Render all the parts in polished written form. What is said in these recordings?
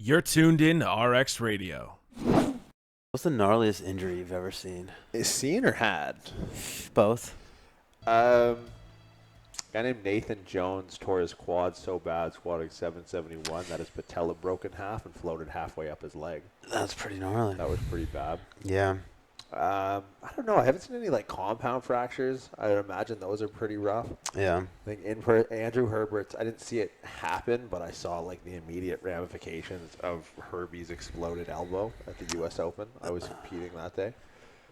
You're tuned in to RX Radio. What's the gnarliest injury you've ever seen? Is seen or had? Both. Guy named Nathan Jones tore his quad so bad squatting 771 that his patella broke in half and floated halfway up his leg. That's pretty gnarly. That was pretty bad. Yeah. I don't know. I haven't seen any like compound fractures. I would imagine those are pretty rough. Yeah. I think Andrew Herbert's, I didn't see it happen, but I saw like the immediate ramifications of Herbie's exploded elbow at the U.S. Open. I was competing that day.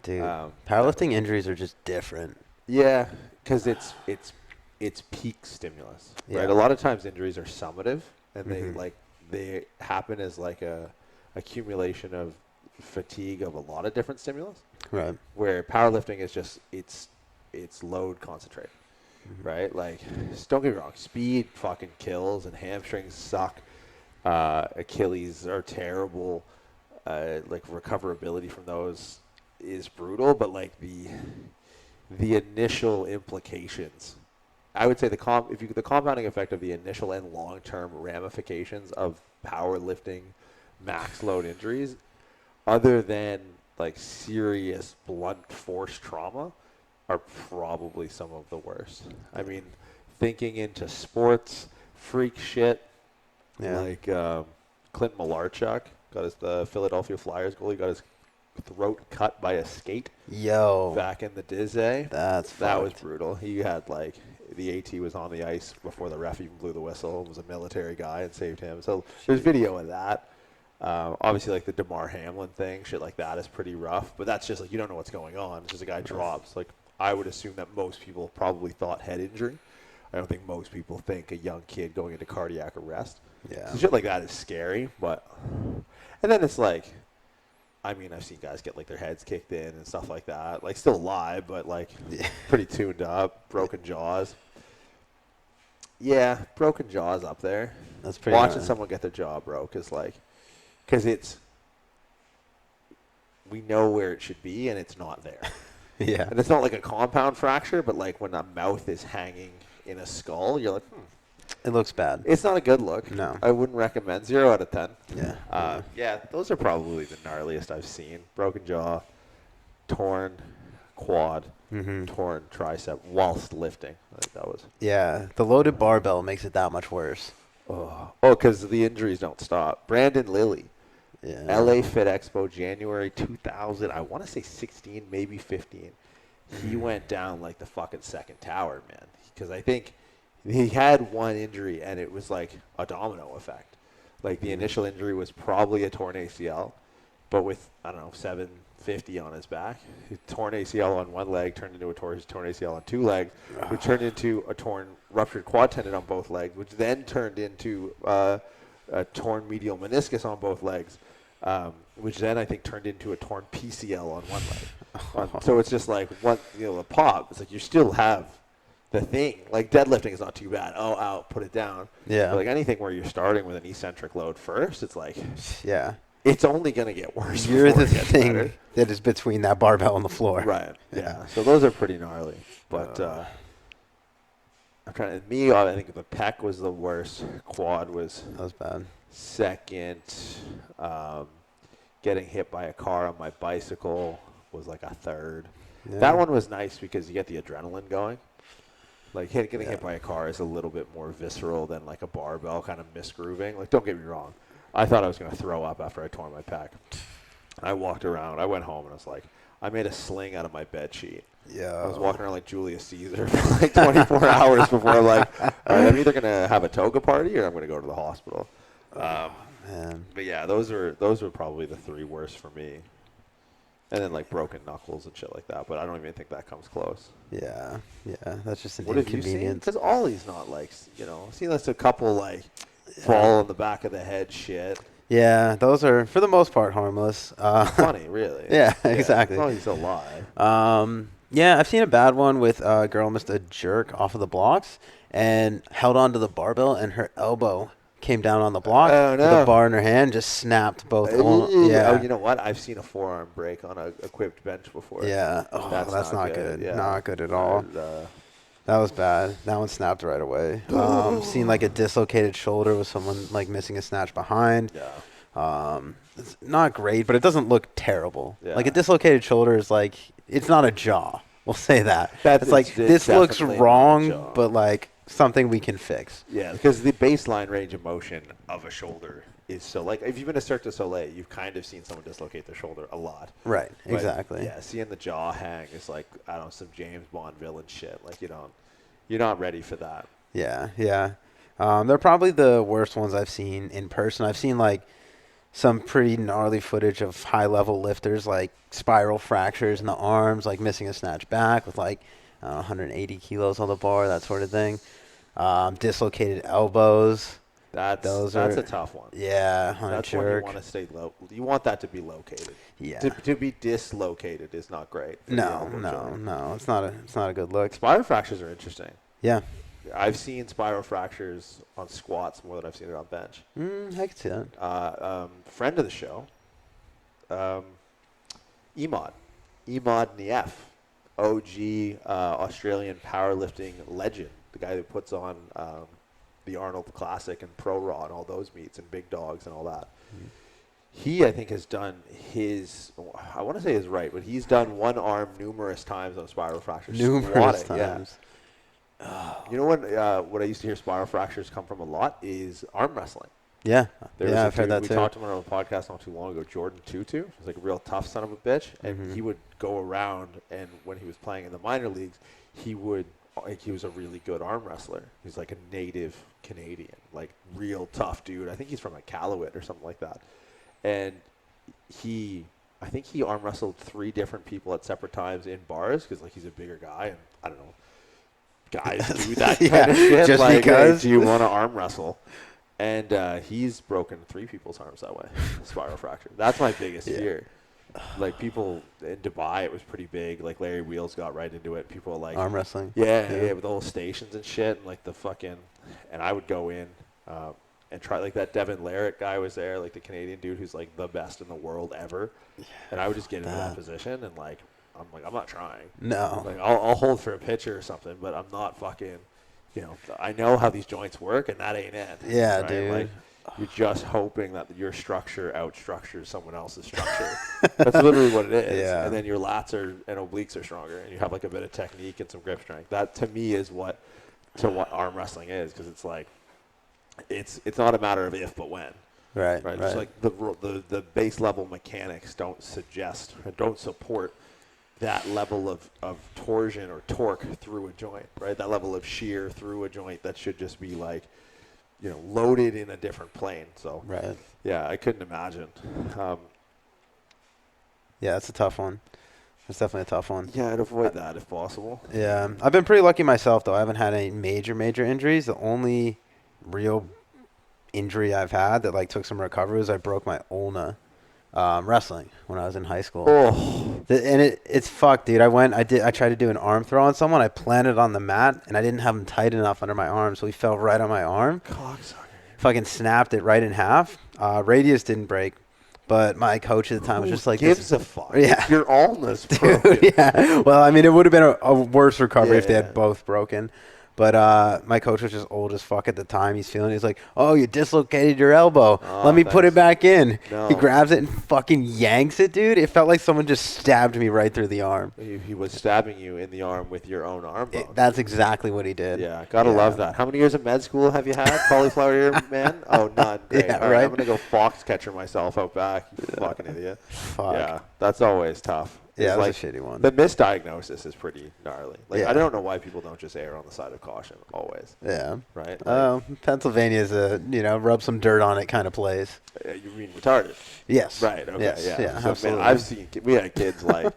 Dude, powerlifting injuries are just different. Yeah, because it's peak stimulus, right? A lot of times injuries are summative, and they happen as like a accumulation of fatigue of a lot of different stimulus. Right. Where powerlifting is just it's load concentrated, right? Like, don't get me wrong, speed fucking kills, and hamstrings suck. Achilles are terrible. Like recoverability from those is brutal, but like the initial implications, I would say the compounding effect of the initial and long-term ramifications of powerlifting max load injuries, other than like serious blunt force trauma, are probably some of the worst. I mean, thinking into sports freak shit, like Clint Malarchuk got the Philadelphia Flyers goalie got his throat cut by a skate. Yo. Back in the Dizzy. That was brutal. He had like the AT was on the ice before the ref even blew the whistle. It was a military guy and saved him. So there's video of that. Obviously, like the DeMar Hamlin thing, shit like that is pretty rough. But that's just like you don't know what's going on. It's just a guy drops. Like I would assume that most people probably thought head injury. I don't think most people think a young kid going into cardiac arrest. Yeah. So shit like that is scary. But and then it's like, I mean, I've seen guys get like their heads kicked in and stuff like that. Like still alive, but like pretty tuned up. Broken jaws. Yeah, broken jaws up there. That's pretty. Watching someone get their jaw broke is like, because we know where it should be and it's not there. Yeah. And it's not like a compound fracture, but like when a mouth is hanging in a skull, you're like, It looks bad. It's not a good look. No. I wouldn't recommend. 0 out of 10. Yeah. Yeah, those are probably the gnarliest I've seen. Broken jaw, torn quad, torn tricep whilst lifting. I think that was. Yeah. The loaded barbell makes it that much worse. Oh, because the injuries don't stop. Brandon Lilly. Yeah. LA Fit Expo, January 2000. I want to say 16, maybe 15. He went down like the fucking second tower, man. Because I think he had one injury, and it was like a domino effect. Like the initial injury was probably a torn ACL, but with, I don't know, 750 on his back. His torn ACL on one leg turned into his torn ACL on two legs, which turned into a ruptured quad tendon on both legs, which then turned into a torn medial meniscus on both legs, which then I think turned into a torn PCL on one leg. So it's just like, the pop. It's like you still have the thing. Like deadlifting is not too bad. Oh, out, put it down. Yeah. But like anything where you're starting with an eccentric load first, it's like, yeah, it's only going to get worse. You're the thing that is between that barbell and the floor. Right. Yeah. So those are pretty gnarly. But I'm trying to, I think the pec was the worst. Quad was That was bad. second. Getting hit by a car on my bicycle was like a third. Yeah. That one was nice because you get the adrenaline going. Like getting hit by a car is a little bit more visceral than like a barbell kind of misgrooving. Like, don't get me wrong. I thought I was going to throw up after I tore my pec. I walked around. I went home and I was like, I made a sling out of my bed sheet. Yeah. I was walking around like Julius Caesar for like 24 hours before I'm like, all right, I'm either going to have a toga party or I'm going to go to the hospital. Man. But yeah, those were probably the three worst for me. And then like broken knuckles and shit like that. But I don't even think that comes close. Yeah. Yeah. That's just an What have you seen? inconvenience. Because Ollie's not like, I've seen that's a couple like fall on the back of the head shit. Yeah, those are for the most part harmless. Funny, really. Yeah, exactly. As long as he's alive. Yeah, I've seen a bad one with a girl missed a jerk off of the blocks and held onto the barbell, and her elbow came down on the block. Oh, no. With a bar in her hand, just snapped both. Yeah. Oh, you know what? I've seen a forearm break on a equipped bench before. Yeah. Oh, that's not good. Yeah. Not good at all. That was bad. That one snapped right away. Seen like a dislocated shoulder with someone like missing a snatch behind. Yeah. It's not great, but it doesn't look terrible. Yeah. Like a dislocated shoulder is like, it's not a jaw. We'll say that. It's like, It's this looks definitely not a wrong, jaw. but like something we can fix. Yeah, because the baseline range of motion of a shoulder is so, like, if you've been to Cirque du Soleil, you've kind of seen someone dislocate their shoulder a lot. Right, But, exactly. yeah, seeing the jaw hang is like, I don't know, some James Bond villain shit. Like, you're not ready for that. Yeah, yeah. They're probably the worst ones I've seen in person. I've seen like some pretty gnarly footage of high-level lifters, like spiral fractures in the arms, like missing a snatch back with like 180 kilos on the bar, that sort of thing. Dislocated elbows. That's Those a are- tough one. Yeah, on a That's one you jerk. want to stay low. You want that to be located. Yeah. To be dislocated is not great. for the No, elbow no, joint. no. It's not a good look. Spiral fractures are interesting. Yeah. I've seen spiral fractures on squats more than I've seen it on bench. I can see that. Friend of the show, Emod Nief, OG Australian powerlifting legend, the guy who puts on the Arnold Classic and Pro Raw and all those meets and Big Dogs and all that. He, I think, has done his, I want to say is right, but he's done one arm numerous times on spiral fractures. Numerous squatting, yeah. times. You know what I used to hear spiral fractures come from a lot is arm wrestling. Yeah. There was Yeah, a I've heard dude- that we too. talked to him on a podcast not too long ago, Jordan Tutu. He was like a real tough son of a bitch. And he would go around, and when he was playing in the minor leagues, he was a really good arm wrestler. He's like a native Canadian, like real tough dude. I think he's from like Iqaluit or something like that. And I think he arm wrestled 3 different people at separate times in bars because like he's a bigger guy, and I don't know, guys do that Yeah, kind of shit. just like, because. hey, do you want to arm wrestle? And he's broken 3 people's arms that way. Spiral fracture. That's my biggest fear. Like people in Dubai, it was pretty big. Like Larry Wheels got right into it. People were like Arm wrestling. yeah, with the whole stations and shit, and like the fucking. And I would go in and try, like that Devin Larrick guy was there, like the Canadian dude who's like the best in the world ever. And I would just get into that position and like I'm not trying. No. Like I'll hold for a pitcher or something, but I'm not fucking. I know how these joints work, and that ain't it. Yeah, right? dude. Like, you're just hoping that your structure outstructures someone else's structure. That's literally what it is. Yeah. And then your lats and obliques are stronger, and you have like a bit of technique and some grip strength. That to me is what arm wrestling is, because it's like it's not a matter of if but when. Right. Right. Just like the base level mechanics don't support that level of torsion or torque through a joint, right? That level of shear through a joint that should just be like, loaded in a different plane. So, Right. yeah, I couldn't imagine. Yeah, that's a tough one. That's definitely a tough one. Yeah, I'd avoid that if possible. Yeah, I've been pretty lucky myself though. I haven't had any major injuries. The only real injury I've had that like took some recovery was I broke my ulna wrestling when I was in high school. Oh, And it's fucked, dude. I tried to do an arm throw on someone. I planted on the mat and I didn't have him tight enough under my arm, so he fell right on my arm. cocksucker. Fucking snapped it right in half. Radius didn't break, but my coach at the time was just like, gives a fuck? Yeah. Your ulna's broken. Yeah. Well, I mean, it would have been a worse recovery if they Yeah. had both broken. But my coach was just old as fuck at the time. He's like, oh, you dislocated your elbow. Oh, Let me put it back in. No. He grabs it and fucking yanks it, dude. It felt like someone just stabbed me right through the arm. He was stabbing you in the arm with your own arm bone. That's exactly what he did. Yeah, gotta love that. How many years of med school have you had, cauliflower ear man? Oh, none. Great. Yeah, All right. I'm gonna go fox catcher myself out back. You fucking idiot. Fuck. Yeah, that's always tough. Yeah, It's that was like, a shitty one. The misdiagnosis is pretty gnarly. Like Yeah. I don't know why people don't just err on the side of caution always. Yeah. Right? Pennsylvania's rub some dirt on it kind of place. You mean retarded? Yes. Right. Okay. Yes. Yeah. Yeah, So, absolutely. man, we had kids like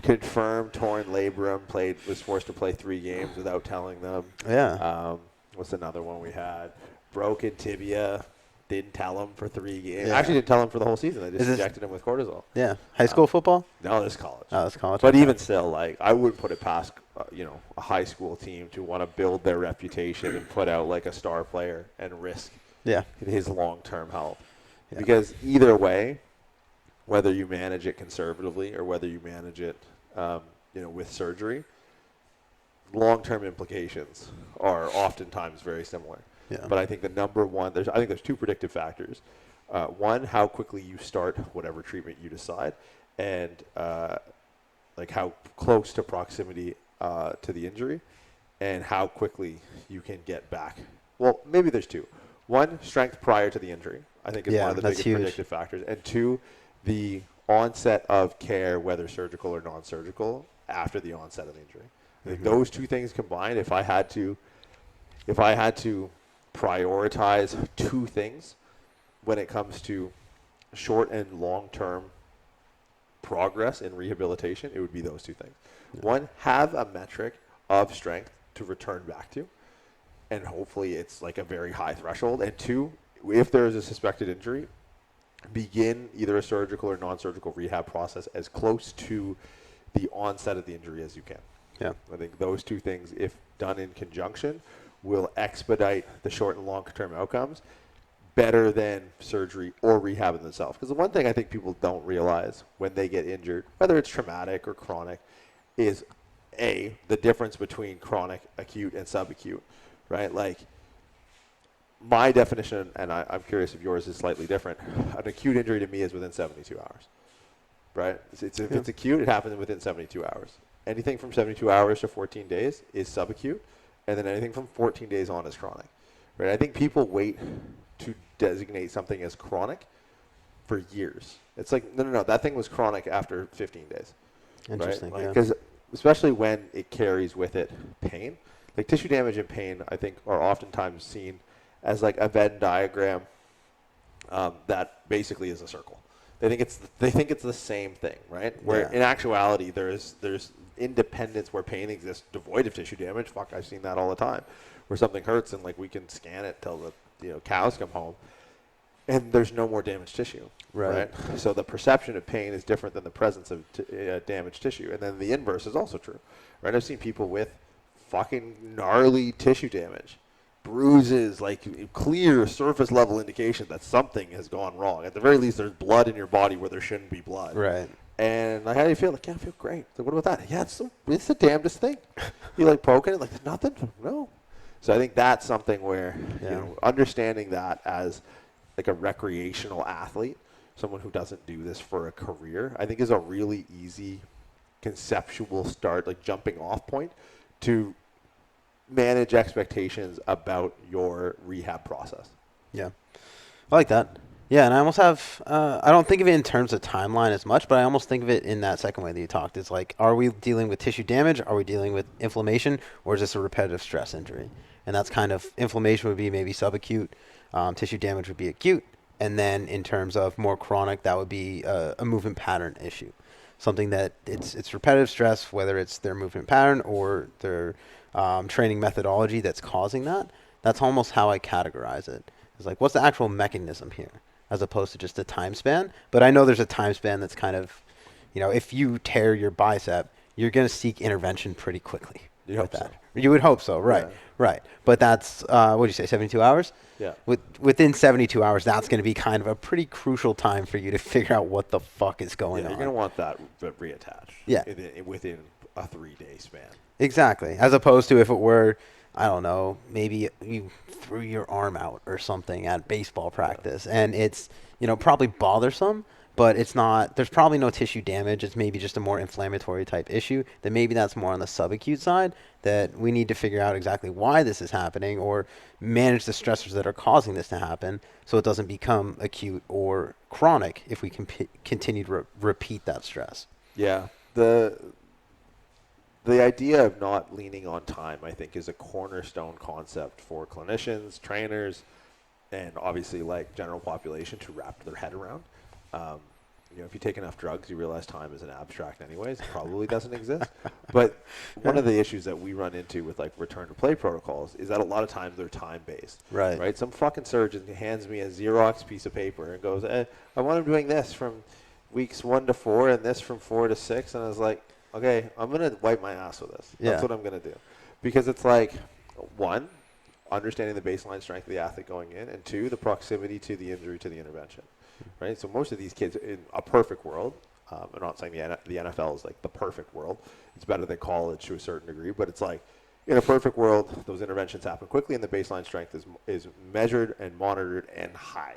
confirmed torn labrum, was forced to play 3 games without telling them. Yeah. What's another one we had? Broken tibia. Didn't tell him for 3 games. Yeah. Actually, didn't tell him for the whole season. They Is just this- injected him with cortisol. Yeah. High school football? No, this is college. Oh, that's college. But Okay. even still, like I wouldn't put it past a high school team to want to build their reputation and put out like a star player and risk Yeah. his long-term health. Yeah. Because either way, whether you manage it conservatively or whether you manage it, with surgery, long-term implications are oftentimes very similar. Yeah. But I think the number one, I think there's 2 predictive factors One, how quickly you start whatever treatment you decide, and like how close to proximity to the injury, and how quickly you can get back. Well, maybe there's two. One, strength prior to the injury, I think is one of the biggest predictive factors. And two, the onset of care, whether surgical or non-surgical, after the onset of the injury. I think those two things combined, if I had to prioritize two things when it comes to short and long-term progress in rehabilitation, it would be those two things. One, have a metric of strength to return back to, and hopefully it's like a very high threshold. And two, if there is a suspected injury, begin either a surgical or non-surgical rehab process as close to the onset of the injury as you can. Yeah. I think those two things, if done in conjunction, will expedite the short and long-term outcomes better than surgery or rehab in themselves. Because the one thing I think people don't realize when they get injured, whether it's traumatic or chronic, is the difference between chronic, acute, and subacute, right? Like, my definition, and I'm curious if yours is slightly different, an acute injury to me is within 72 hours, right? If it's acute, it happens within 72 hours. Anything from 72 hours to 14 days is subacute, and then anything from 14 days on is chronic, right? I think people wait to designate something as chronic for years. It's like, no, that thing was chronic after 15 days. Interesting, right? yeah. Because especially when it carries with it pain. Like tissue damage and pain, I think, are oftentimes seen as like a Venn diagram that basically is a circle. They think it's the same thing, right? Where in actuality, there's independence where pain exists devoid of tissue damage. Fuck, I've seen that all the time, where something hurts and like we can scan it till the cows come home, and there's no more damaged tissue. Right. So the perception of pain is different than the presence of damaged tissue, and then the inverse is also true. Right. I've seen people with fucking gnarly tissue damage, bruises, like clear surface level indication that something has gone wrong. At the very least, there's blood in your body where there shouldn't be blood. Right. And like, how do you feel? Like, yeah, I feel great. So what about that? Yeah, it's the damnedest thing. You like poking it, like nothing? No. So I think that's something where understanding that as like a recreational athlete, someone who doesn't do this for a career, I think is a really easy conceptual start, like jumping off point to manage expectations about your rehab process. Yeah. I like that. Yeah, and I almost have, I don't think of it in terms of timeline as much, but I almost think of it in that second way that you talked. It's like, are we dealing with tissue damage? Are we dealing with inflammation? Or is this a repetitive stress injury? And that's kind of, inflammation would be maybe subacute, tissue damage would be acute. And then in terms of more chronic, that would be a movement pattern issue. Something that it's repetitive stress, whether it's their movement pattern or their training methodology that's causing that. That's almost how I categorize it. It's like, what's the actual mechanism here, as opposed to just a time span? But I know there's a time span that's kind of, if you tear your bicep, you're going to seek intervention pretty quickly. You hope so. You would hope so, right? Yeah. Right. But that's, what do you say, 72 hours? Yeah. Within 72 hours, that's going to be kind of a pretty crucial time for you to figure out what the fuck is going on. You're going to want that reattached. Yeah. Within a 3-day span. Exactly. As opposed to if it were, I don't know, maybe you threw your arm out or something at baseball practice, and it's, probably bothersome, but it's not, there's probably no tissue damage. It's maybe just a more inflammatory type issue. Then maybe that's more on the subacute side, that we need to figure out exactly why this is happening or manage the stressors that are causing this to happen so it doesn't become acute or chronic if we can continue to repeat that stress. Yeah. The idea of not leaning on time, I think, is a cornerstone concept for clinicians, trainers, and obviously like general population to wrap their head around. If you take enough drugs, you realize time is an abstract anyways. It probably doesn't exist. But one of the issues that we run into with like return to play protocols is that a lot of times they're time-based. Right. Some fucking surgeon hands me a Xerox piece of paper and goes, I want him doing this from weeks 1 to 4 and this from 4 to 6. And I was like, okay, I'm going to wipe my ass with this. That's what I'm going to do. Because it's like, 1, understanding the baseline strength of the athlete going in, and 2, the proximity to the injury to the intervention. Right? So most of these kids, in a perfect world, I'm not saying the NFL is like the perfect world. It's better than college to a certain degree, but it's like, in a perfect world, those interventions happen quickly, and the baseline strength is measured and monitored and high.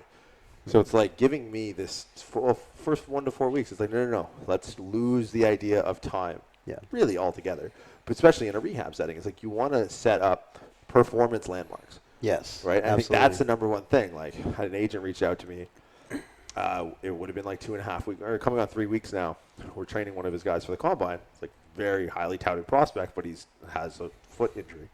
So it's like giving me this first 1 to 4 weeks. It's like, no. Let's lose the idea of time. Yeah. Really altogether. But especially in a rehab setting, it's like you want to set up performance landmarks. Yes. Right? Absolutely. I think that's the number one thing. Like, had an agent reach out to me. It would have been like 2.5 weeks, or coming on 3 weeks now. We're training one of his guys for the combine. It's like very highly touted prospect, but has a foot injury.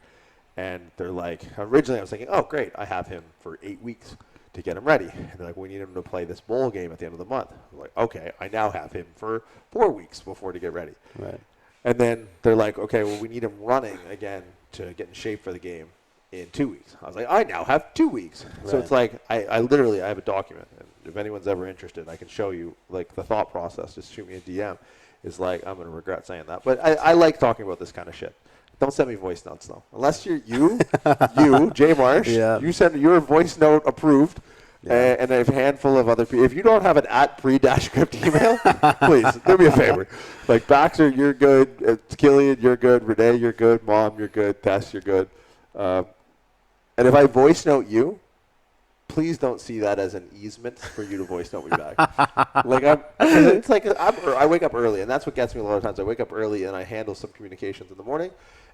And they're like, originally I was thinking, oh, great, I have him for 8 weeks to get him ready. And they're like, we need him to play this bowl game at the end of the month. I'm like, okay, I now have him for 4 weeks before to get ready. Right. And then they're like, okay, well, we need him running again to get in shape for the game in 2 weeks. I was like, I now have 2 weeks. Right. So it's like, I literally have a document. And if anyone's ever interested, I can show you, like, the thought process. Just shoot me a DM. Is like, I'm going to regret saying that. But I like talking about this kind of shit. Don't send me voice notes, though. Unless you, Jay Marsh, you send your voice note approved, and a handful of other people. If you don't have an @pre-script email, please, do me a favor. Like, Baxter, you're good. Killian, you're good. Renee, you're good. Mom, you're good. Tess, you're good. And if I voice note you, please don't see that as an easement for you to voice note me back. I wake up early, and that's what gets me a lot of times. I wake up early, and I handle some communications in the morning,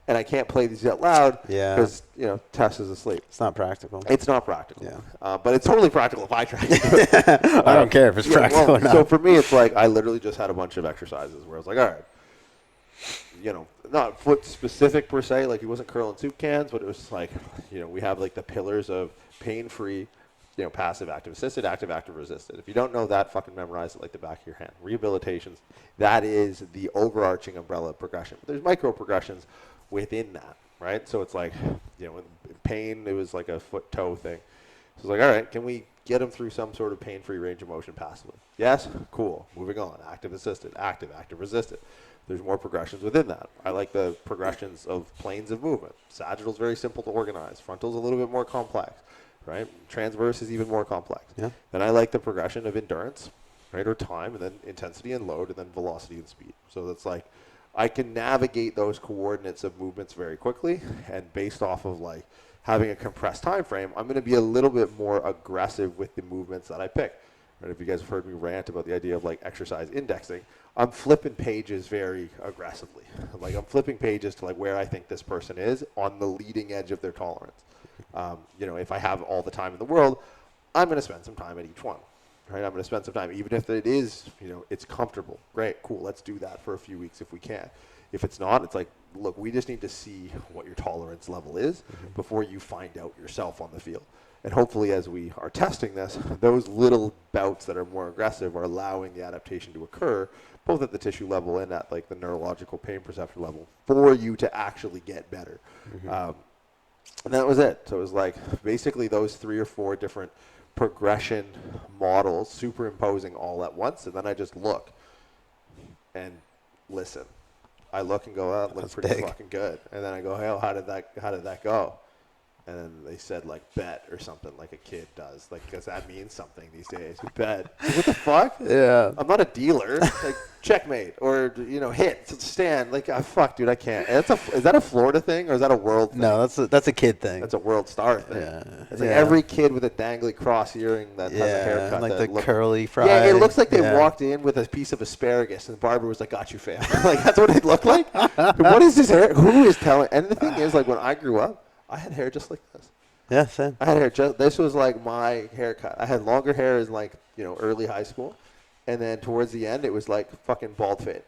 and I can't play these out loud because, Tess is asleep. It's not practical. It's not practical. Yeah. But it's totally practical if I try to do it. I don't care if it's practical or not. So for me, it's like I literally just had a bunch of exercises where I was like, all right, not foot specific per se, like he wasn't curling soup cans, but it was like, we have like the pillars of pain-free, passive, active, assisted, active, resisted. If you don't know that, fucking memorize it like the back of your hand. Rehabilitations, that is the overarching umbrella of progression. But there's micro progressions within that, right? So it's like, with pain, it was like a foot-toe thing. So it's like, all right, can we get them through some sort of pain-free range of motion passively? Yes? Cool. Moving on. Active, assisted, active, resisted. There's more progressions within that. I like the progressions of planes of movement. Sagittal's very simple to organize. Frontal's a little bit more complex, right? Transverse is even more complex. Yeah. Then I like the progression of endurance, right, or time, and then intensity and load, and then velocity and speed. So that's like, I can navigate those coordinates of movements very quickly, and based off of like having a compressed time frame, I'm going to be a little bit more aggressive with the movements that I pick. Right? If you guys have heard me rant about the idea of like exercise indexing, I'm flipping pages very aggressively. Like I'm flipping pages to like where I think this person is on the leading edge of their tolerance. If I have all the time in the world, I'm going to spend some time at each one. Right? I'm going to spend some time, even if it is, it's comfortable. Great, cool. Let's do that for a few weeks if we can. If it's not, it's like, look, we just need to see what your tolerance level is before you find out yourself on the field. And hopefully as we are testing this, those little bouts that are more aggressive are allowing the adaptation to occur, both at the tissue level and at like the neurological pain perception level, for you to actually get better. And that was it. So it was like basically those 3 or 4 different progression models superimposing all at once. And then I just look and listen. I look and go, oh, that looks pretty fucking good. And then I go, hey, how did that go? And then they said, like, bet or something, like a kid does. Like, because that means something these days. Bet. What the fuck? Yeah. I'm not a dealer. Like, checkmate. Or, hit. Stand. Like, fuck, dude, I can't. Is that a Florida thing or is that a world thing? No, that's a kid thing. That's a world star thing. Yeah. It's like every kid with a dangly cross earring that has a haircut. Like that the curly fry. Yeah, it looks like they walked in with a piece of asparagus and the barber was like, got you, fam. Like, that's what it looked like. What is this hair? Who is telling? And the thing is, like, when I grew up, I had hair just like this. Yeah, same. I had hair this was like my haircut. I had longer hair in like, early high school. And then towards the end, it was like fucking bald fade.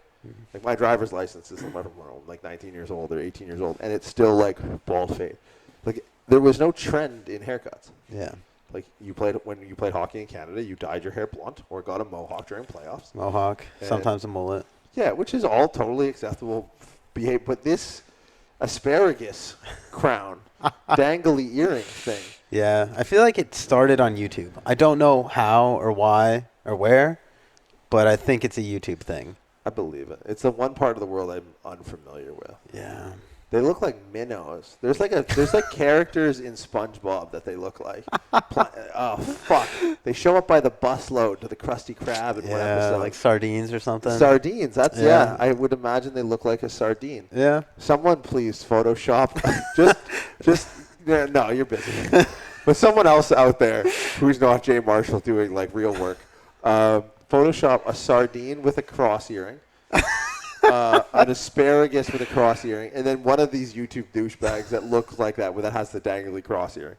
Like my driver's license is like 19 years old or 18 years old. And it's still like bald fade. Like there was no trend in haircuts. Yeah. Like when you played hockey in Canada, you dyed your hair blonde or got a mohawk during playoffs. Mohawk, sometimes a mullet. Yeah, which is all totally acceptable behavior. But this asparagus crown, dangly earring thing. Yeah, I feel like it started on YouTube. I don't know how or why or where, but I think it's a YouTube thing. I believe it. It's the one part of the world I'm unfamiliar with. Yeah. They look like minnows. There's like characters in SpongeBob that they look like. Oh fuck! They show up by the busload to the Krusty Krab in one episode. Like sardines or something. Sardines. That's I would imagine they look like a sardine. Yeah. Someone please Photoshop. just no, you're busy. But someone else out there who's not Jay Marshall doing like real work, Photoshop a sardine with a cross earring, an asparagus with a cross earring, and then one of these YouTube douchebags that looks like that, that has the dangly cross earring.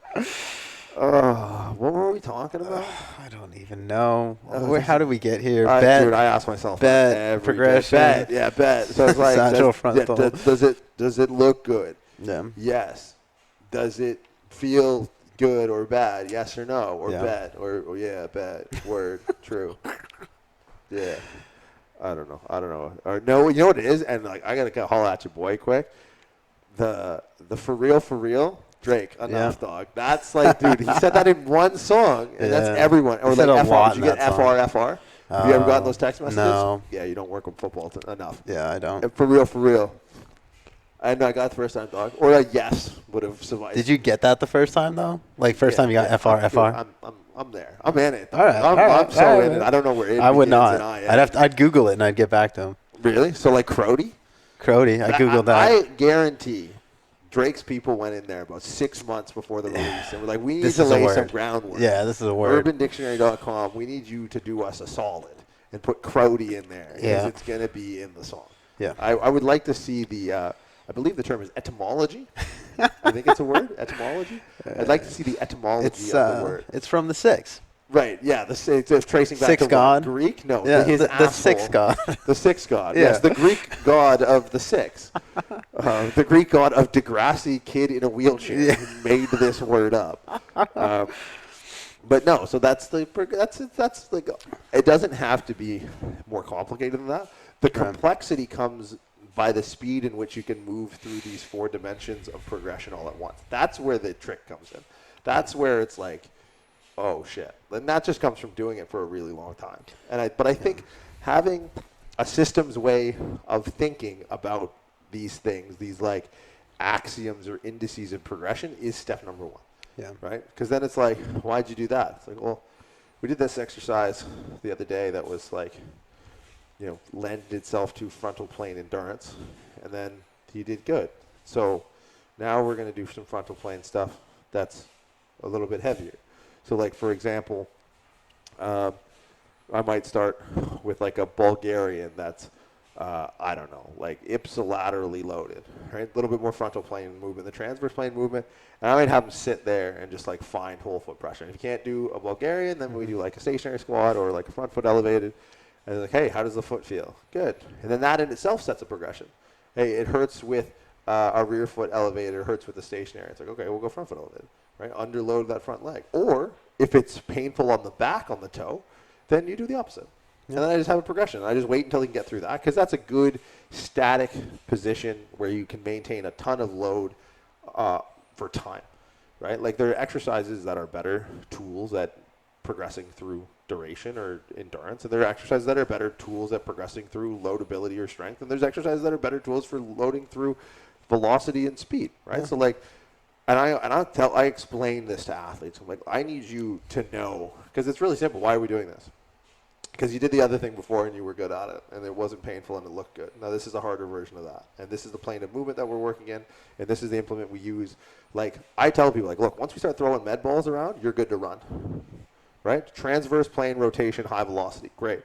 What were we talking about? I don't even know. How did we get here? Dude, I ask myself bet progression. Bet. So it's like, does it look good? Yeah. Yes. Does it feel good or bad? Yes or no? Or bet? Or yeah, bet. Word. True. Yeah. I don't know. Or no, you know what it is? And like, I gotta holler at your boy quick. The for real. Drake, enough, dog. That's like, dude, he said that in one song, and that's everyone. Or like FR. Did you get FR? Have you ever gotten those text messages? No. Yeah, you don't work with football enough. Yeah, I don't. And for real. I know I got it the first time, dog. Or a yes would have sufficed. Did you get that the first time, though? Like, first time you got FR? Dude, I'm there. I'm in it. All right. I'm so in it. I don't know where it I would not. And I'd Google it, and I'd get back to him. Really? So, like, Crowdy? Crowdy. I Googled that. I guarantee Drake's people went in there about 6 months before the release, and we're like, we need to lay some groundwork. Yeah, this is a word. UrbanDictionary.com, we need you to do us a solid and put Crowdy in there, because it's going to be in the song. Yeah. I would like to see the, I believe the term is etymology. I think it's a word, etymology. I'd like to see the etymology of the word. It's from the six. Right, yeah. It's tracing back six to god. Greek? No, yeah, the sixth god. The sixth god, yeah. yes. The Greek god of the six. The Greek god of Degrassi kid in a wheelchair who made this word up. But no, so that's like, it doesn't have to be more complicated than that. The complexity comes by the speed in which you can move through these 4 dimensions of progression all at once. That's where the trick comes in. That's where it's like, oh shit. And that just comes from doing it for a really long time. But I think having a systems way of thinking about these things, these like axioms or indices of progression, is step number 1. Yeah. Right? Because then it's like, why'd you do that? It's like, well, we did this exercise the other day that was like, lended itself to frontal plane endurance, and then he did good. So now we're going to do some frontal plane stuff that's a little bit heavier. So, like, for example, I might start with, like, a Bulgarian that's, I don't know, like, ipsilaterally loaded, right? A little bit more frontal plane movement, the transverse plane movement. And I might have him sit there and just, like, find whole foot pressure. And if you can't do a Bulgarian, then we do, like, a stationary squat or, like, a front foot elevated. And they're like, hey, how does the foot feel? Good. And then that in itself sets a progression. Hey, it hurts with a rear foot elevated, it hurts with the stationary. It's like, okay, we'll go front foot elevated. Right? Underload that front leg. Or if it's painful on the back on the toe, then you do the opposite. Yeah. And then I just have a progression. I just wait until you can get through that, because that's a good static position where you can maintain a ton of load for time. Right? Like, there are exercises that are better tools at progressing through duration or endurance, and there are exercises that are better tools at progressing through loadability or strength, and there's exercises that are better tools for loading through velocity and speed. Right? Yeah. So like, And I explain this to athletes. I'm like, I need you to know, because it's really simple. Why are we doing this? Because you did the other thing before and you were good at it, and it wasn't painful and it looked good. Now this is a harder version of that, and this is the plane of movement that we're working in, and this is the implement we use. Like, I tell people, like, look, once we start throwing med balls around, you're good to run, right? Transverse plane rotation, high velocity, great.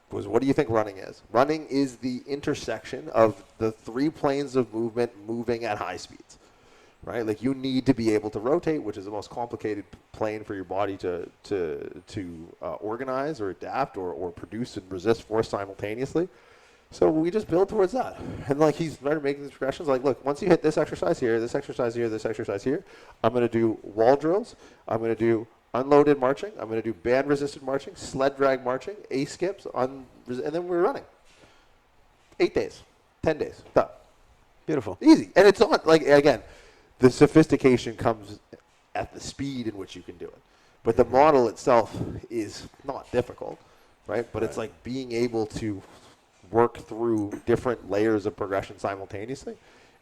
Because what do you think running is? Running is the intersection of the 3 planes of movement moving at high speeds. Right, like, you need to be able to rotate, which is the most complicated plane for your body to organize or adapt or produce and resist force simultaneously. So we just build towards that. And like, he's started making these progressions. Like, look, once you hit this exercise here, this exercise here, this exercise here, I'm going to do wall drills. I'm going to do unloaded marching. I'm going to do band resisted marching, sled drag marching, A skips, and then we're running. 8 days, 10 days, done. Beautiful, easy, and it's not like, again, the sophistication comes at the speed in which you can do it. But the model itself is not difficult, right? But it's like being able to work through different layers of progression simultaneously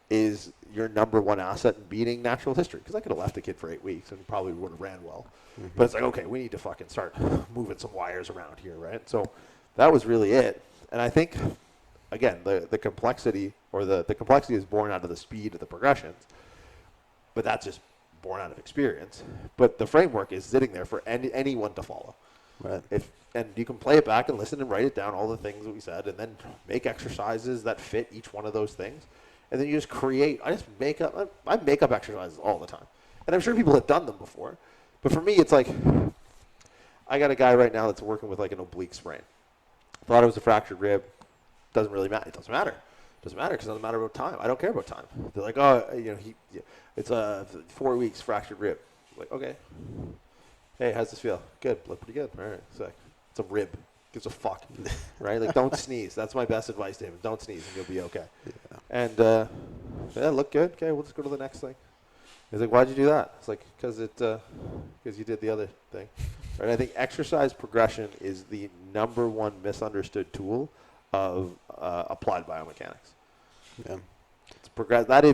is your number one asset in beating natural history. Because I could have left a kid for 8 weeks and probably would have ran well. Mm-hmm. But it's like, okay, we need to fucking start moving some wires around here, right? So that was really it. And I think, again, the complexity, or the complexity is born out of the speed of the progressions. But that's just born out of experience, but the framework is sitting there for anyone to follow. Right. And you can play it back and listen and write it down, all the things that we said, and then make exercises that fit each one of those things. And then you just create. I make up exercises all the time. And I'm sure people have done them before. But for me, it's like, I got a guy right now that's working with like an oblique sprain. Thought it was a fractured rib. Doesn't really matter. It doesn't matter. It doesn't matter because it doesn't matter about time. I don't care about time. They're like, oh, it's 4 weeks fractured rib. I'm like, okay. Hey, how's this feel? Good. Look pretty good. All right. It's a rib. Gives a fuck. Right? Like, don't sneeze. That's my best advice to him. Don't sneeze and you'll be okay. Yeah. And, look good. Okay, we'll just go to the next thing. He's like, why'd you do that? It's like, because you did the other thing. Right? I think exercise progression is the number one misunderstood tool of applied biomechanics. Yeah. It's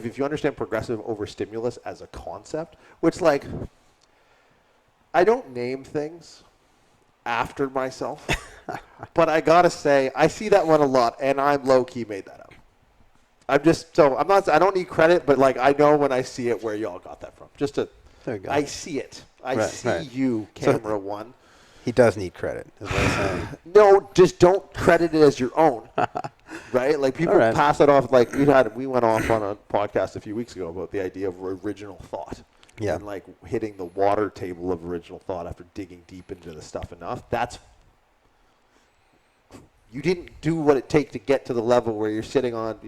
if you understand progressive overstimulus as a concept, which, like, I don't name things after myself, but I gotta say, I see that one a lot, and I'm low-key made that up. I don't need credit, but, like, I know when I see it where y'all got that from. I see it. I see you, camera one. He does need credit, is what I'm saying. No, just don't credit it as your own. Right? Like, people pass it off. Like, we went off on a podcast a few weeks ago about the idea of original thought. Yeah. And, like, hitting the water table of original thought after digging deep into the stuff enough. You didn't do what it takes to get to the level where you're sitting on,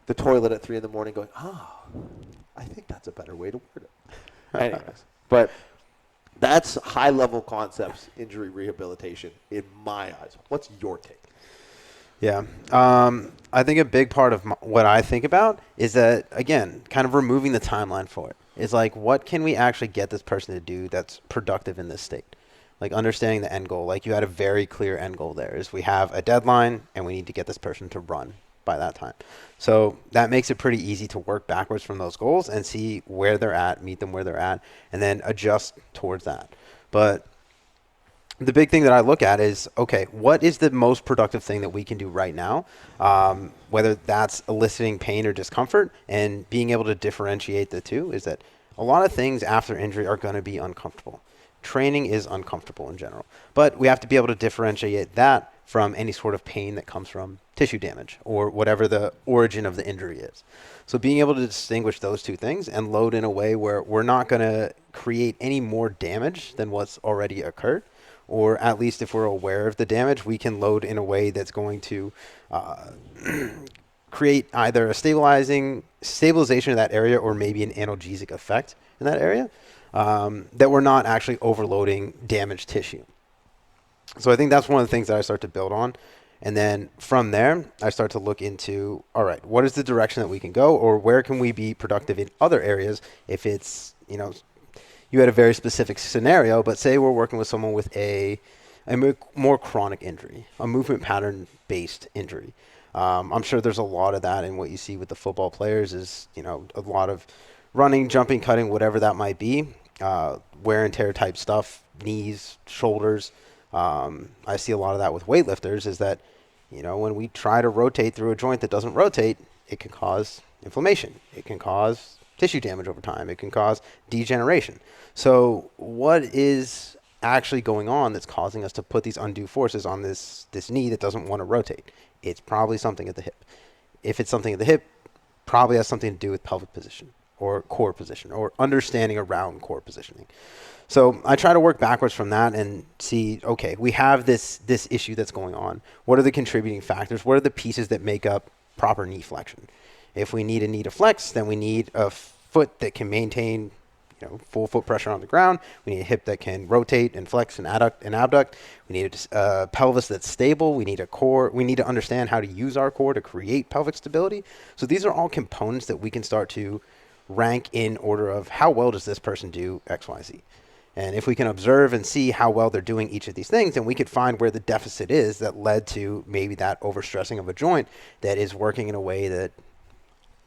the toilet at 3 a.m. going, I think that's a better way to word it. Anyways, but that's high-level concepts, injury rehabilitation, in my eyes. What's your take? Yeah. I think a big part of what I think about is that, again, kind of removing the timeline for it. Is like, what can we actually get this person to do that's productive in this state? Like, understanding the end goal. Like, you had a very clear end goal there. Is we have a deadline, and we need to get this person to run by that time. So that makes it pretty easy to work backwards from those goals and see where they're at, meet them where they're at, and then adjust towards that. But the big thing that I look at is, okay, what is the most productive thing that we can do right now? Whether that's eliciting pain or discomfort, and being able to differentiate the two is that a lot of things after injury are going to be uncomfortable. Training is uncomfortable in general, but we have to be able to differentiate that from any sort of pain that comes from tissue damage or whatever the origin of the injury is. So being able to distinguish those two things and load in a way where we're not going to create any more damage than what's already occurred, or at least if we're aware of the damage, we can load in a way that's going to create either a stabilization of that area or maybe an analgesic effect in that area, that we're not actually overloading damaged tissue. So I think that's one of the things that I start to build on. And then from there, I start to look into, all right, what is the direction that we can go, or where can we be productive in other areas? If it's, you had a very specific scenario, but say we're working with someone with a more chronic injury, a movement pattern based injury. I'm sure there's a lot of that in what you see with the football players is, a lot of running, jumping, cutting, whatever that might be, wear and tear type stuff, knees, shoulders. I see a lot of that with weightlifters is that, when we try to rotate through a joint that doesn't rotate, it can cause inflammation. It can cause tissue damage over time. It can cause degeneration. So what is actually going on that's causing us to put these undue forces on this knee that doesn't want to rotate? It's probably something at the hip. If it's something at the hip, probably has something to do with pelvic position or core position or understanding around core positioning. So I try to work backwards from that and see, okay, we have this issue that's going on. What are the contributing factors? What are the pieces that make up proper knee flexion? If we need a knee to flex, then we need a foot that can maintain, full foot pressure on the ground. We need a hip that can rotate and flex and adduct and abduct. We need a pelvis that's stable. We need a core. We need to understand how to use our core to create pelvic stability. So these are all components that we can start to rank in order of how well does this person do X, Y, Z. And if we can observe and see how well they're doing each of these things, then we could find where the deficit is that led to maybe that overstressing of a joint that is working in a way that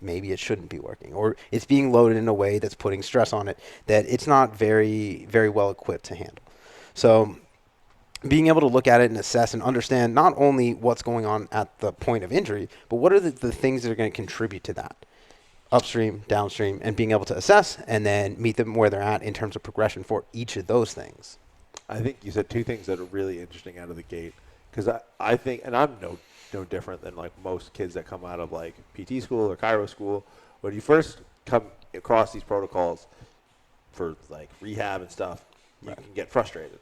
maybe it shouldn't be working, or it's being loaded in a way that's putting stress on it that it's not very, very well equipped to handle. So being able to look at it and assess and understand not only what's going on at the point of injury, but what are the things that are going to contribute to that. upstream, downstream, and being able to assess and then meet them where they're at in terms of progression for each of those things. I think you said two things that are really interesting out of the gate, because I think, and I'm no different than like most kids that come out of like PT school or chiro school. When you first come across these protocols for like rehab and stuff, you can get frustrated,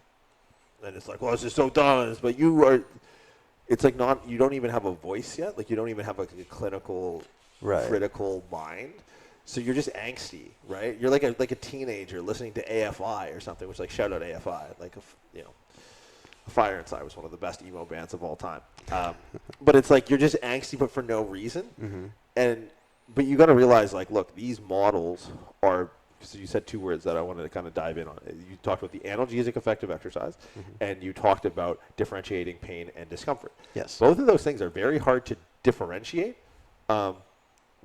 and it's like, well, it's just so dumb. But it's like you don't even have a voice yet. Like you don't even have like a clinical, critical mind. So you're just angsty, right? You're like a teenager listening to AFI or something, which like shout out AFI, like Fire Inside was one of the best emo bands of all time. But it's like you're just angsty, but for no reason. Mm-hmm. But you got to realize, like, look, these models are. So you said two words that I wanted to kind of dive in on. You talked about the analgesic effect of exercise, and you talked about differentiating pain and discomfort. Yes. Both of those things are very hard to differentiate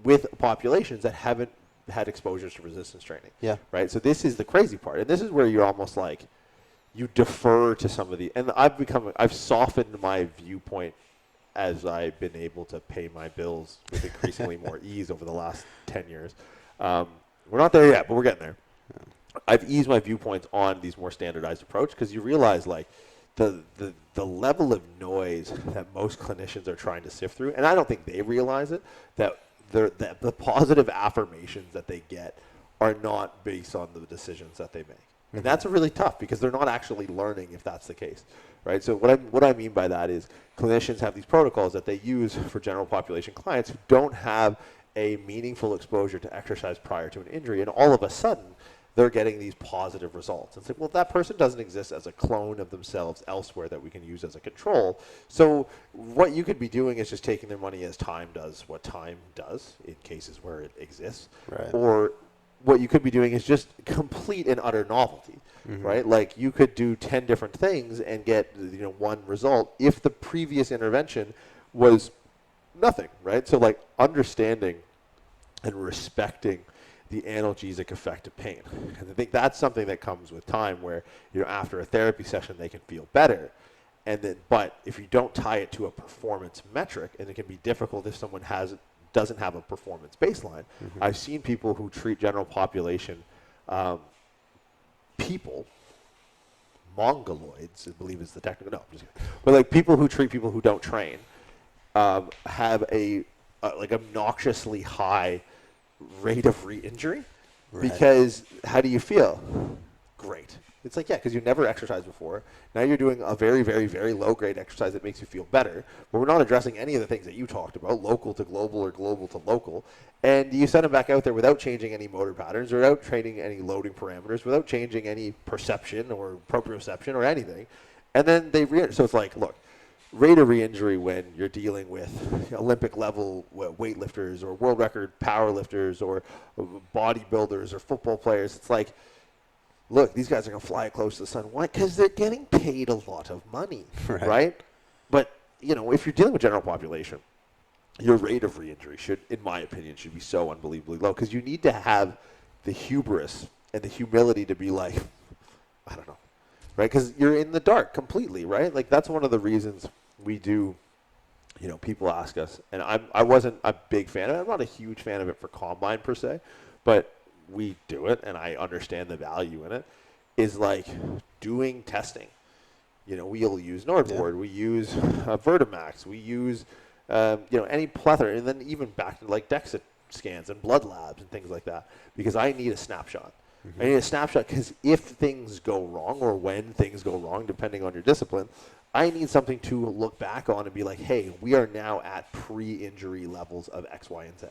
with populations that haven't had exposures to resistance training. Yeah. Right? So this is the crazy part. And this is where you're almost like, you defer to some of the, and I've softened my viewpoint as I've been able to pay my bills with increasingly more ease over the last 10 years. We're not there yet, but we're getting there. I've eased my viewpoints on these more standardized approach, because you realize like the level of noise that most clinicians are trying to sift through, and I don't think they realize it, that the positive affirmations that they get are not based on the decisions that they make. And that's really tough, because they're not actually learning if that's the case, right? So what I mean by that is clinicians have these protocols that they use for general population clients who don't have a meaningful exposure to exercise prior to an injury, and all of a sudden they're getting these positive results. It's like, well, that person doesn't exist as a clone of themselves elsewhere that we can use as a control. So what you could be doing is just taking their money as time does what time does in cases where it exists. Right. Or what you could be doing is just complete and utter novelty, right? Like you could do 10 different things and get one result if the previous intervention was nothing, right? So like understanding and respecting the analgesic effect of pain. And I think that's something that comes with time, where after a therapy session they can feel better. But if you don't tie it to a performance metric, and it can be difficult if someone doesn't have a performance baseline. I've seen people who treat general population people, mongoloids, I believe is the technical, no, I'm just kidding. But like people who treat people who don't train have a like obnoxiously high rate of re-injury. Because how do you feel? Great. It's like, yeah, because you never exercised before. Now you're doing a very, very, very low-grade exercise that makes you feel better. But we're not addressing any of the things that you talked about, local to global or global to local. And you send them back out there without changing any motor patterns, without training any loading parameters, without changing any perception or proprioception or anything. And then so it's like, look, rate of re-injury when you're dealing with Olympic-level weightlifters or world record powerlifters or bodybuilders or football players, it's like, look, these guys are going to fly close to the sun. Why? Because they're getting paid a lot of money, right? But, if you're dealing with general population, your rate of re-injury should, in my opinion, should be so unbelievably low, because you need to have the hubris and the humility to be like, I don't know, right? Because you're in the dark completely, right? Like, that's one of the reasons we do, people ask us, and I wasn't a big fan of it. I'm not a huge fan of it for Combine per se, but we do it, and I understand the value in it, is like doing testing. We'll use Nordboard, we use Vertimax, we use, any plethora, and then even back to like DEXA scans and blood labs and things like that, because I need a snapshot. I need a snapshot because if things go wrong, or when things go wrong, depending on your discipline, I need something to look back on and be like, hey, we are now at pre-injury levels of X, Y, and Z,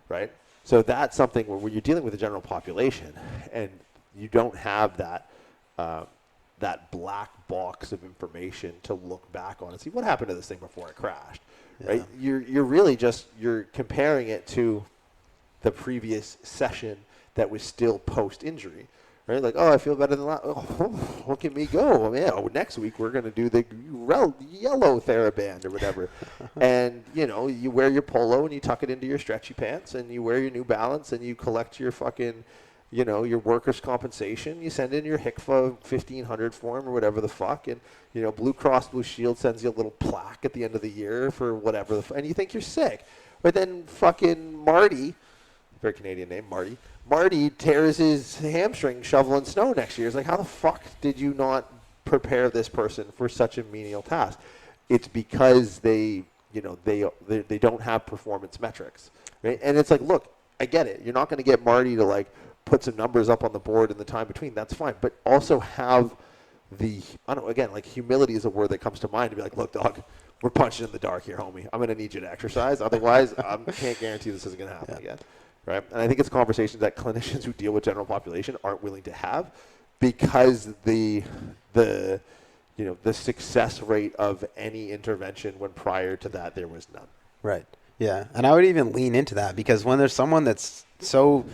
right? So that's something where when you're dealing with the general population and you don't have that that black box of information to look back on and see what happened to this thing before it crashed, right? You're really just, you're comparing it to the previous session that was still post-injury, right? Like, oh, I feel better than last. Oh, look at me go. Oh, yeah, next week we're going to do the yellow TheraBand or whatever. And, you wear your polo and you tuck it into your stretchy pants, and you wear your New Balance, and you collect your fucking, your workers' compensation. You send in your HICFA 1500 form or whatever the fuck. And, Blue Cross Blue Shield sends you a little plaque at the end of the year for whatever and you think you're sick. But then fucking Marty very Canadian name, Marty. Marty tears his hamstring shoveling snow next year. It's like, how the fuck did you not prepare this person for such a menial task? It's because they don't have performance metrics, right? And it's like, look, I get it. You're not going to get Marty to like put some numbers up on the board in the time between. That's fine, but also have like humility is a word that comes to mind to be like, look, dog, we're punching in the dark here, homie. I'm going to need you to exercise. Otherwise, I can't guarantee this isn't going to happen again. Right? And I think it's conversations that clinicians who deal with general population aren't willing to have because the success rate of any intervention when prior to that there was none. Right. Yeah. And I would even lean into that because when there's someone that's so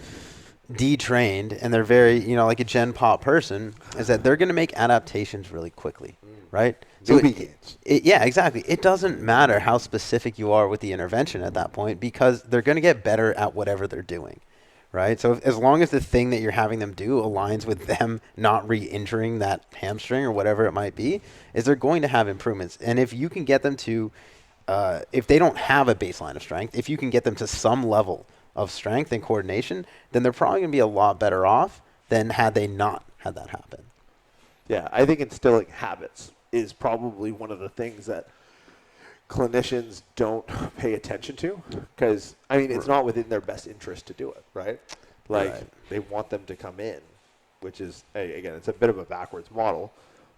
detrained and they're very, like a gen pop person, is that they're going to make adaptations really quickly. Right? So yeah, exactly. It doesn't matter how specific you are with the intervention at that point because they're going to get better at whatever they're doing. Right? So as long as the thing that you're having them do aligns with them not re-injuring that hamstring or whatever it might be, is they're going to have improvements. And if you can get them to, if they don't have a baseline of strength, if you can get them to some level of strength and coordination, then they're probably going to be a lot better off than had they not had that happen. Yeah, I think instilling habits is probably one of the things that clinicians don't pay attention to because, it's not within their best interest to do it, right? They want them to come in, which is, again, it's a bit of a backwards model,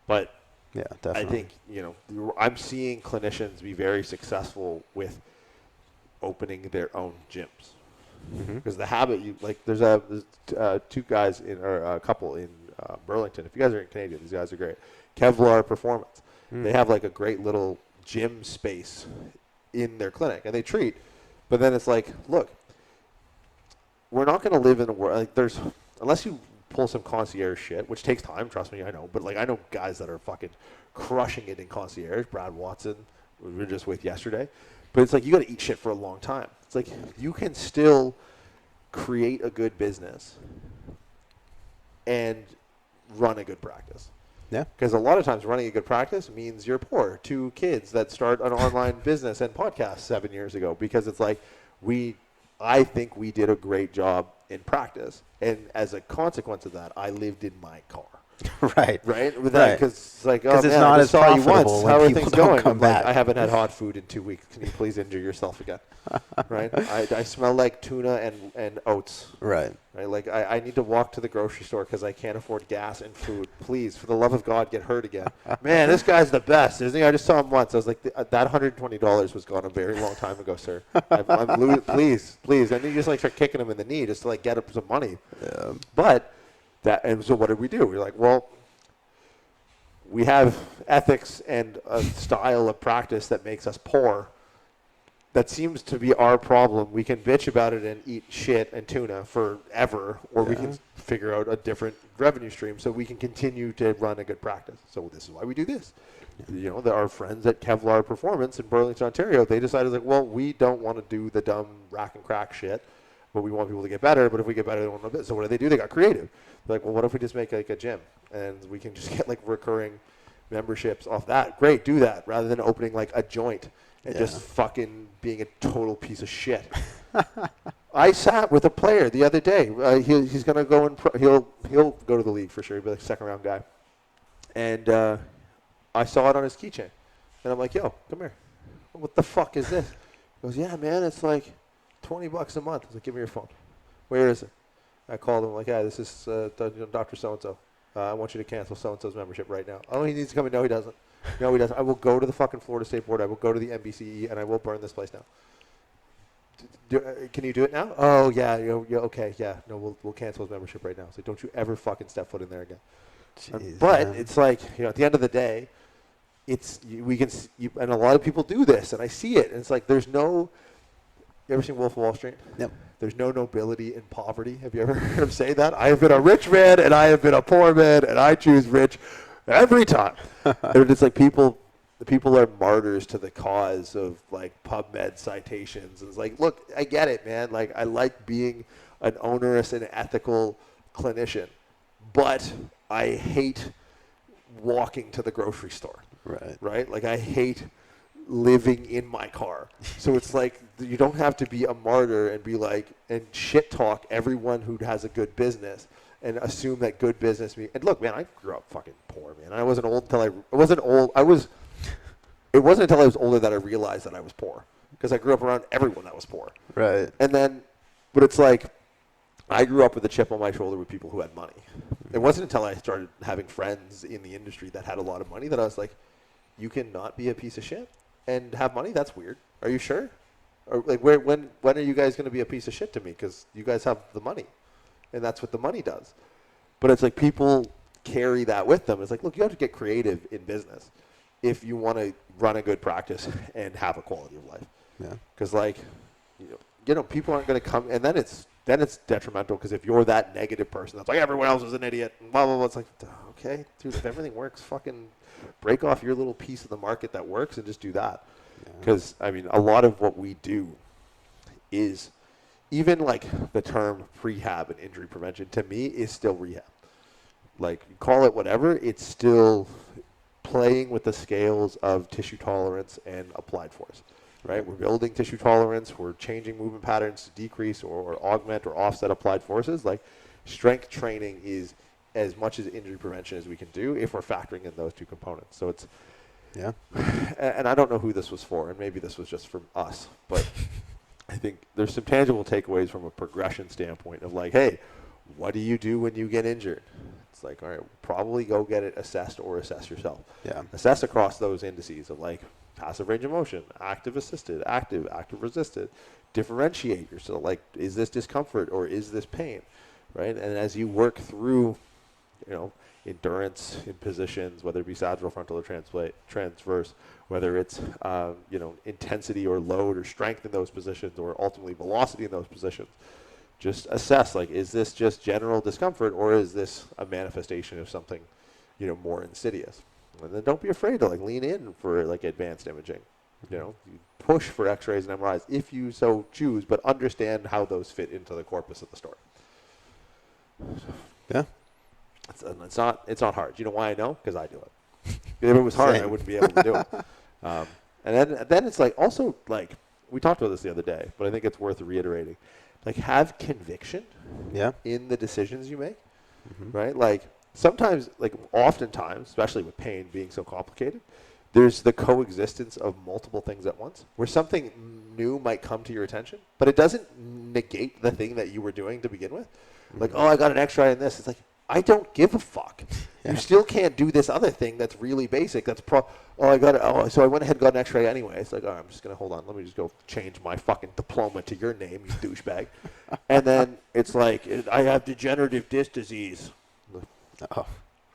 but yeah, definitely. I think, I'm seeing clinicians be very successful with opening their own gyms. Because the habit, there's two guys or a couple in Burlington. If you guys are in Canada, these guys are great. Kevlar Performance. They have like a great little gym space in their clinic, and they treat. But then it's like, look, we're not going to live in a world unless you pull some concierge shit, which takes time. Trust me, I know. But I know guys that are fucking crushing it in concierge. Brad Watson, we were just with yesterday. But it's like you got to eat shit for a long time. It's like you can still create a good business and run a good practice. Yeah. Because a lot of times running a good practice means you're poor. 2 kids that start an online business and podcast 7 years ago because it's like I think we did a great job in practice. And as a consequence of that, I lived in my car. Right. With that, because it's like, it's not as profitable How are when things people don't going? come back. I haven't had hot food in 2 weeks. Can you please injure yourself again? Right? I smell like tuna and oats. Right. I need to walk to the grocery store because I can't afford gas and food. Please, for the love of God, get hurt again. Man, this guy's the best, isn't he? I just saw him once. I was like, that $120 was gone a very long time ago, sir. Please. And you just start kicking him in the knee just to get up some money. Yeah. But and so what did we do? We're like, well, we have ethics and a style of practice that makes us poor. That seems to be our problem. We can bitch about it and eat shit and tuna forever, or we can figure out a different revenue stream so we can continue to run a good practice. So this is why we do this. There are friends at Kevlar Performance in Burlington, Ontario. They decided, well, we don't want to do the dumb rack and crack shit, but we want people to get better. But if we get better, they don't want to. So what do? They got creative. They're like, well, what if we just make a gym and we can just get recurring memberships off that? Great, do that rather than opening a joint and just fucking being a total piece of shit. I sat with a player the other day. He's gonna go and he'll go to the league for sure. He'll be a second round guy. And I saw it on his keychain, and I'm like, yo, come here. What the fuck is this? He goes, yeah, man, it's $20 a month. I was like, give me your phone. Where is it? I called him yeah, this is Dr. So-and-so. I want you to cancel so-and-so's membership right now. Oh, he needs to come in. No, he doesn't. No, he doesn't. I will go to the fucking Florida State Board. I will go to the NBCE, and I will burn this place down. Can you do it now? Oh, yeah. Okay, yeah. No, we'll cancel his membership right now. So don't you ever fucking step foot in there again. Jeez, but man. It's at the end of the day, and a lot of people do this, and I see it. And it's there's no. You ever seen Wolf of Wall Street? Yep. There's no nobility in poverty. Have you ever heard him say that? I have been a rich man, and I have been a poor man, and I choose rich every time. And it's the people are martyrs to the cause of PubMed citations. And it's look, I get it, man. I like being an onerous and ethical clinician, but I hate walking to the grocery store. Right. Right? I hate living in my car. So it's like you don't have to be a martyr and be like and shit talk everyone who has a good business and assume that good business means. And look, man, I grew up fucking poor, man. I wasn't old until I wasn't old. It wasn't until I was older that I realized that I was poor because I grew up around everyone that was poor. Right. And then, but it's like I grew up with a chip on my shoulder with people who had money. It wasn't until I started having friends in the industry that had a lot of money that I was like, you cannot be a piece of shit and have money? That's weird. Are you sure? Or like, when are you guys going to be a piece of shit to me? Because you guys have the money, and that's what the money does. But it's like people carry that with them. It's like, look, you have to get creative in business if you want to run a good practice and have a quality of life. Yeah. Because like, you know, people aren't going to come, and then it's detrimental because if you're that negative person that's like everyone else is an idiot, and blah blah blah. It's like, okay, dude, if everything works, fucking break off your little piece of the market that works and just do that. Because I mean, a lot of what we do is even like the term prehab and injury prevention to me is still rehab. Like, you call it whatever, it's still playing with the scales of tissue tolerance and applied force. Right? We're building tissue tolerance. We're changing movement patterns to decrease or augment or offset applied forces. Like, strength training is as much as injury prevention as we can do if we're factoring in those two components. So it's, Yeah. and I don't know who this was for, and maybe this was just from us, but I think there's some tangible takeaways from a progression standpoint of like, hey, what do you do when you get injured? It's like, all right, probably go get it assessed or assess yourself. Yeah. Assess across those indices of like passive range of motion, active assisted, active resisted. Differentiate yourself. Like, is this discomfort or is this pain, right? And as you work through, you know, endurance in positions, whether it be sagittal, frontal, or transverse, whether it's, you know, intensity or load or strength in those positions or ultimately velocity in those positions, just assess, like, is this just general discomfort or is this a manifestation of something, you know, more insidious? And then don't be afraid to like lean in for like advanced imaging. You know, you push for X-rays and MRIs if you so choose, but understand how those fit into the corpus of the story. Yeah. It's not hard. You know why I know? Because I do it. If it was hard, Same. I wouldn't be able to do it. And then it's like also like we talked about this the other day, but I think it's worth reiterating. Like, have conviction Yeah. in the decisions you make, right? Like, sometimes, like oftentimes, especially with pain being so complicated, there's the coexistence of multiple things at once where something new might come to your attention, but it doesn't negate the thing that you were doing to begin with. Like, oh, I got an X-ray in this. It's like, I don't give a fuck. Yeah. You still can't do this other thing that's really basic. That's so I went ahead and got an X-ray anyway. It's like, all right, I'm just going to hold on. Let me just go change my fucking diploma to your name, you douchebag. And then it's like, I have degenerative disc disease. Oh,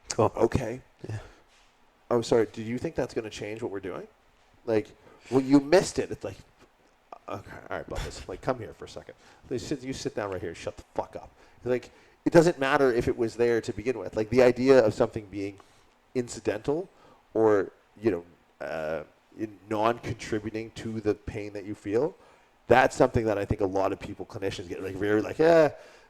cool. Okay. Yeah. Oh, sorry. Do you think that's going to change what we're doing? Like, well, you missed it. It's like, okay, all right, Bubba's. Like, come here for a second. You sit down right here. Shut the fuck up. Like, it doesn't matter if it was there to begin with. Like, the idea of something being incidental or, you know, non-contributing to the pain that you feel, that's something that I think a lot of people, clinicians, get like very like,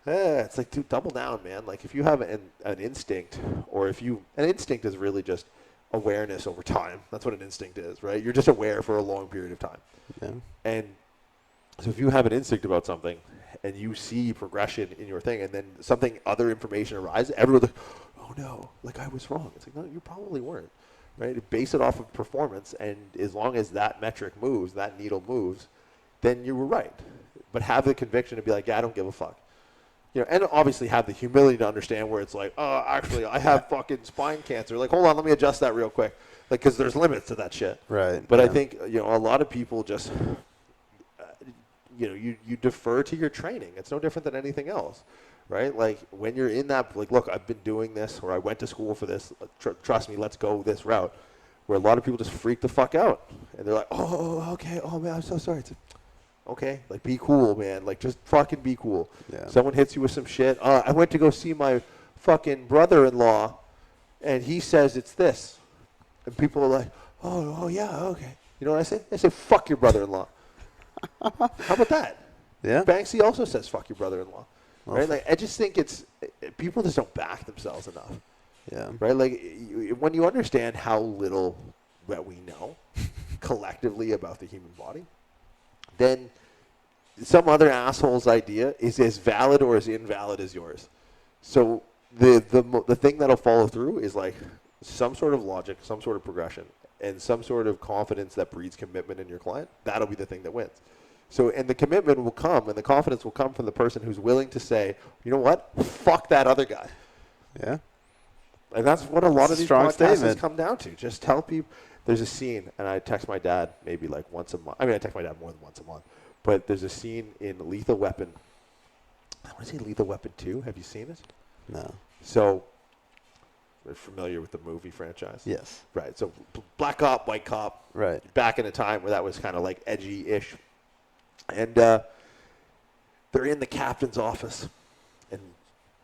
it's like, dude, double down, man. Like, if you have an instinct, or an instinct is really just awareness over time. That's what an instinct is, right? You're just aware for a long period of time. Yeah. And so if you have an instinct about something and you see progression in your thing and then other information arises, everyone's like, oh no, like I was wrong. It's like, no, you probably weren't, right? Base it off of performance, and as long as that metric moves, that needle moves, then you were right. But have the conviction to be like, yeah, I don't give a fuck. You know, and obviously have the humility to understand where it's like, oh, actually, I have fucking spine cancer. Like, hold on, let me adjust that real quick. Like, because there's limits to that shit. Right. But yeah. I think, you know, a lot of people just, you know, you defer to your training. It's no different than anything else, right? Like, when you're in that, like, look, I've been doing this, or I went to school for this. Trust me, let's go this route. Where a lot of people just freak the fuck out. And they're like, oh, okay, oh, man, I'm so sorry. It's okay, like, be cool, man. Like, just fucking be cool. Yeah. Someone hits you with some shit. I went to go see my fucking brother-in-law, and he says it's this. And people are like, oh, yeah, okay. You know what I say? I say, fuck your brother-in-law. How about that? Yeah. Banksy also says, fuck your brother-in-law. Well, Right? Like, I just think people just don't back themselves enough. Yeah. Right? Like, when you understand how little that we know, collectively about the human body, then some other asshole's idea is as valid or as invalid as yours. So the thing that'll follow through is like some sort of logic, some sort of progression, and some sort of confidence that breeds commitment in your client. That'll be the thing that wins. So, and the commitment will come, and the confidence will come from the person who's willing to say, you know what, fuck that other guy. Yeah. And that's what a lot of these Strong podcasts statement. come down to. Just tell people. There's a scene, and I text my dad maybe like once a month. I mean, I text my dad more than once a month. But there's a scene in Lethal Weapon. I want to say Lethal Weapon 2. Have you seen it? No. So, we're familiar with the movie franchise? Yes. Right. So, black cop, white cop. Right. Back in a time where that was kind of like edgy-ish. And they're in the captain's office. And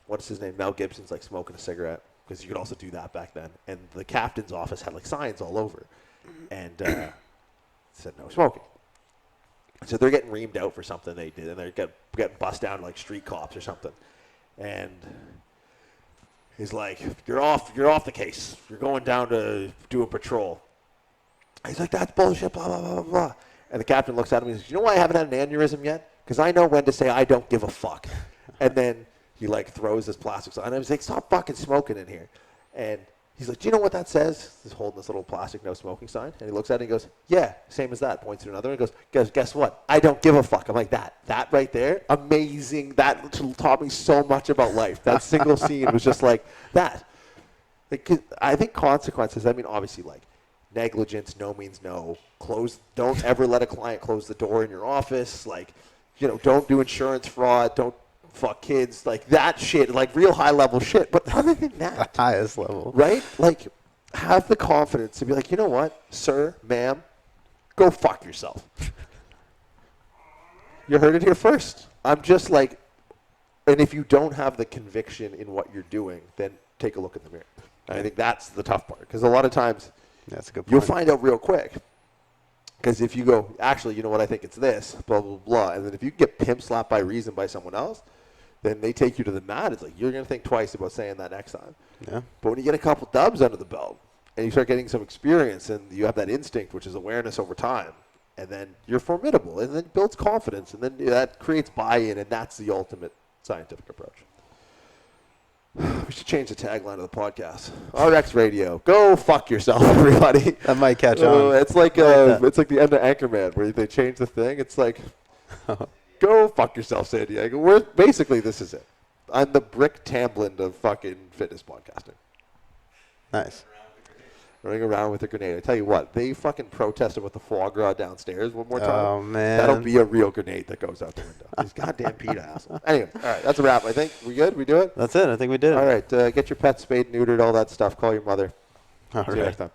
what's his name? Mel Gibson's like smoking a cigarette. Because you could also do that back then. And the captain's office had like signs all over. And said no smoking. So they're getting reamed out for something they did. And they're getting bussed down to like street cops or something. And he's like, you're off the case. You're going down to do a patrol. He's like, that's bullshit, blah, blah, blah, blah, blah. And the captain looks at him and says, you know why I haven't had an aneurysm yet? Because I know when to say I don't give a fuck. And then he like throws his plastic on. And I was like, stop fucking smoking in here. And he's like, do you know what that says? He's holding this little plastic no smoking sign. And he looks at it and he goes, yeah, same as that. Points to another and goes, guess what? I don't give a fuck. I'm like, that right there, amazing. That taught me so much about life. That single scene was just like that. Like, I think consequences, I mean, obviously like negligence, no means no. Don't ever let a client close the door in your office. Like, don't do insurance fraud. Don't fuck kids. Like that shit, like real high level shit. But other than that, The highest level. right? Like, have the confidence to be like, you know what, sir, ma'am, go fuck yourself. You heard it here first. I'm just like, and if you don't have the conviction in what you're doing, then take a look in the mirror. And I think that's the tough part. Because a lot of times, That's a good point. you'll find out real quick. Because if you go, actually, you know what, I think it's this, blah, blah, blah. And then if you get pimp slapped by reason by someone else, then they take you to the mat. It's like, you're going to think twice about saying that next time. Yeah. But when you get a couple dubs under the belt and you start getting some experience and you have that instinct, which is awareness over time, and then you're formidable, and then it builds confidence, and then that creates buy-in, and that's the ultimate scientific approach. We should change the tagline of the podcast. RX Radio. Go fuck yourself, everybody. That might catch on. It's like it's like the end of Anchorman where they change the thing. It's like, go fuck yourself, San Diego. Basically, this is it. I'm the Brick Tamblin of fucking fitness podcasting. Nice. Running around with a grenade. I tell you what, they fucking protested with the foie gras downstairs one more time. Oh, man. That'll be a real grenade that goes out the window. These goddamn PETA assholes. Anyway, all right, that's a wrap, I think. We good? We do it? That's it. I think we did. All right, get your pet spayed, neutered, all that stuff. Call your mother. All See you right. next time.